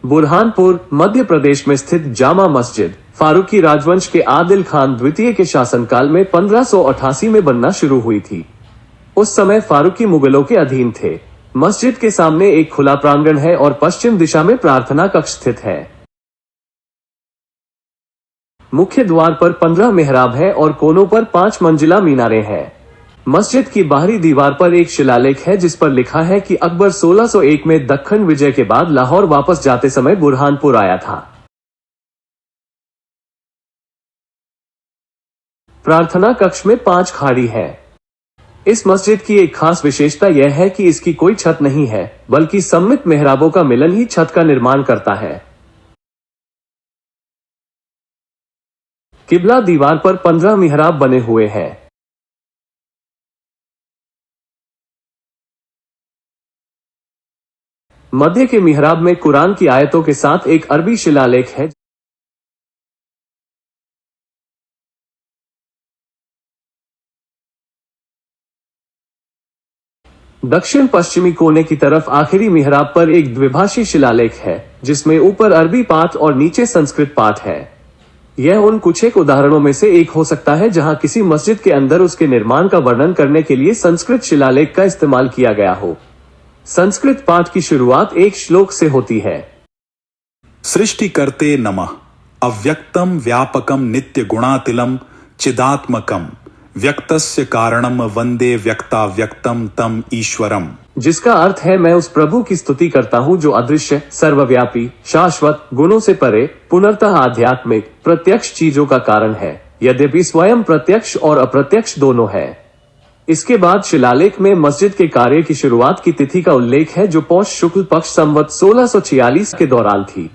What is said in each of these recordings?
बुरहानपुर मध्य प्रदेश में स्थित जामा मस्जिद फारूकी राजवंश के आदिल खान द्वितीय के शासनकाल में 1588 में बनना शुरू हुई थी। उस समय फारूकी मुगलों के अधीन थे। मस्जिद के सामने एक खुला प्रांगण है और पश्चिम दिशा में प्रार्थना कक्ष स्थित है। मुख्य द्वार पर 15 मेहराब है और कोनों पर 5 मंजिला मीनारें हैं। मस्जिद की बाहरी दीवार पर एक शिलालेख है जिस पर लिखा है कि अकबर 1601 में दक्खन विजय के बाद लाहौर वापस जाते समय बुरहानपुर आया था। प्रार्थना कक्ष में 5 खाड़ी है। इस मस्जिद की एक खास विशेषता यह है कि इसकी कोई छत नहीं है, बल्कि सममित मेहराबों का मिलन ही छत का निर्माण करता है। किबला दीवार पर 15 मिहराब बने हुए हैं। मध्य के मिहराब में कुरान की आयतों के साथ एक अरबी शिलालेख है। दक्षिण पश्चिमी कोने की तरफ आखिरी मिहराब पर एक द्विभाषी शिलालेख है जिसमें ऊपर अरबी पाठ और नीचे संस्कृत पाठ है। यह उन कुछ एक उदाहरणों में से एक हो सकता है जहां किसी मस्जिद के अंदर उसके निर्माण का वर्णन करने के लिए संस्कृत शिलालेख का इस्तेमाल किया गया हो। संस्कृत पाठ की शुरुआत एक श्लोक से होती है। सृष्टिकर्ते नमः अव्यक्तम व्यापकम नित्य गुणातिलम चिदात्मकम व्यक्तस्य कारणम वंदे व्यक्ताव्यक्तम तम ईश्वरम, जिसका अर्थ है मैं उस प्रभु की स्तुति करता हूँ जो अदृश्य, सर्वव्यापी, शाश्वत, गुणों से परे, पुनर्तः आध्यात्मिक, प्रत्यक्ष चीजों का कारण है, यद्यपि स्वयं प्रत्यक्ष और अप्रत्यक्ष दोनों है। इसके बाद शिलालेख में मस्जिद के कार्य की शुरुआत की तिथि का उल्लेख है जो पौष शुक्ल पक्ष संवत 1646 के दौरान थी।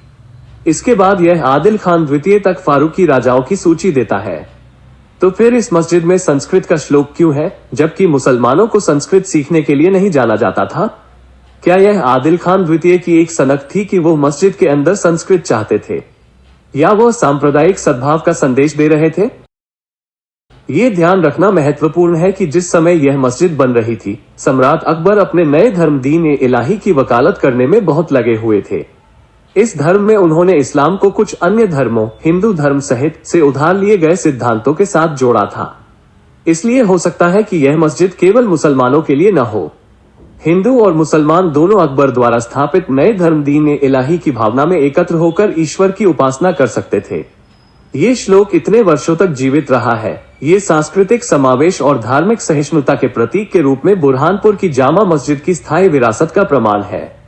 इसके बाद यह आदिल खान द्वितीय तक फारूकी राजाओं की सूची देता है। तो फिर इस मस्जिद में संस्कृत का श्लोक क्यों है, जबकि मुसलमानों को संस्कृत सीखने के लिए नहीं जाना जाता था? क्या यह आदिल खान द्वितीय की एक सनक थी कि वो मस्जिद के अंदर संस्कृत चाहते थे, या वो सांप्रदायिक सद्भाव का संदेश दे रहे थे? ये ध्यान रखना महत्वपूर्ण है कि जिस समय यह मस्जिद बन रही थी, सम्राट अकबर अपने नए धर्म दीन इलाही की वकालत करने में बहुत लगे हुए थे। इस धर्म में उन्होंने इस्लाम को कुछ अन्य धर्मों, हिंदू धर्म सहित से उधार लिए गए सिद्धांतों के साथ जोड़ा था। इसलिए हो सकता है कि यह मस्जिद केवल मुसलमानों के लिए न हो। हिंदू और मुसलमान दोनों अकबर द्वारा स्थापित नए धर्म दीन इलाही की भावना में एकत्र होकर ईश्वर की उपासना कर सकते थे। ये श्लोक इतने वर्षों तक जीवित रहा है। ये सांस्कृतिक समावेश और धार्मिक सहिष्णुता के प्रतीक के रूप में बुरहानपुर की जामा मस्जिद की स्थायी विरासत का प्रमाण है।